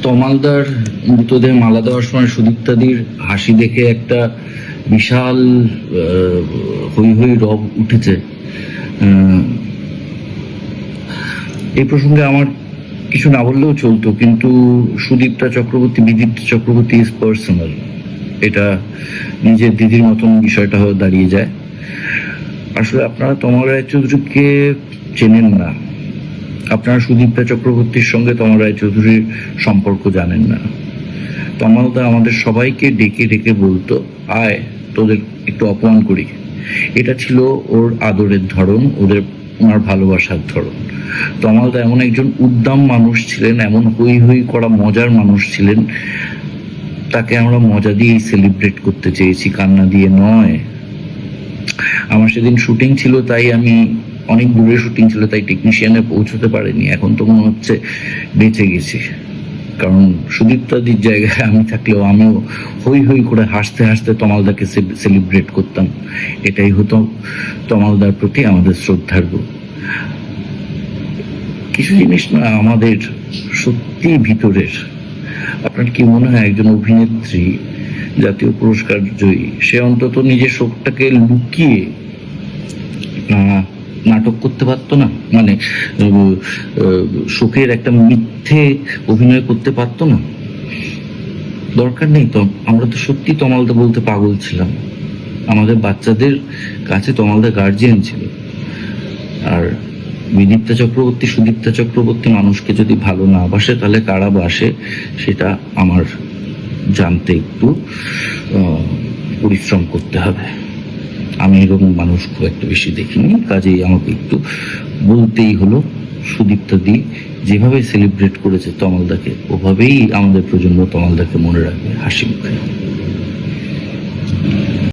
তমালদার মৃতদেহে মালা দেওয়ার সময় সুদীপ্তাদির হাসি দেখে একটা বিশাল হই হই রব উঠেছে। এই প্রসঙ্গে আমার কিছু না বললেও চলতো, কিন্তু সুদীপ্তা চক্রবর্তী, বিদীপ্তা চক্রবর্তী ইজ পার্সোনাল। এটা নিজের দিদির মতন বিষয়টা হয়ে দাঁড়িয়ে যায়। আসলে আপনারা তমাল রায়চৌধুরীকে চেনেন না, আপনারা সুদীপ্তা চক্রবর্তীর সঙ্গে তমাল রায়চৌধুরীর সম্পর্ক জানেন না। তমালদা আমাদের সবাইকে ডেকে ডেকে বলতো, আয় তোদের একটু অপমান করি। এটা ছিল ওর আদরের ধরন, ওনার ভালোবাসার ধরন। তমালদা এমন একজন উদ্দাম মানুষ ছিলেন, এমন হই হই করা মজার মানুষ ছিলেন, তাকে আমরা মজা দিয়েই সেলিব্রেট করতে চেয়েছি, কান্না দিয়ে নয়। আমার সেদিন শুটিং ছিল, তাই আমি অনেক দূরে শুটিং ছিল, তাই টেকনিশিয়ানে পৌঁছতে পারিনি। এখন তো মনে হচ্ছে বেঁচে গেছি, কারণ সুদীপ্তাদির জায়গায় আমি থাকলেও আমিও হই হই করে হাসতে হাসতে তমালদাকে সেলিব্রেট করতাম। এটাই হতো তমালদার প্রতি আমাদের শ্রদ্ধার। কিছু জিনিস না আমাদের সত্যি ভিতরের। আপনার কি মনে হয় একজন অভিনেত্রী, জাতীয় পুরস্কার জয়ী, সে অন্তত নিজের শোকটাকে লুকিয়ে নাটক করতে পারতো না? মানে শোকের একটা মিথ্যে অভিনয় করতে পারতো না? দরকার নেই তো। আমরা তো সত্যি তমালদা বলতে পাগল ছিলাম। আমাদের বাচ্চাদের কাছে তমালদা গার্জিয়ান ছিল। আর বিদীপ্তা চক্রবর্তী, সুদীপ্তা চক্রবর্তী মানুষকে যদি ভালো না বাসে, তাহলে কারা বাসে সেটা আমার জানতে একটু পরিশ্রম করতে হবে। আমি এরকম মানুষ খুব একটা বেশি দেখিনি, কাজেই আমাকে একটু বলতেই হলো। সুদীপ্তাদি যেভাবে সেলিব্রেট করেছে তমালদাকে, ওভাবেই আমাদের প্রজন্ম তমালদাকে মনে রাখবে হাসি মুখে।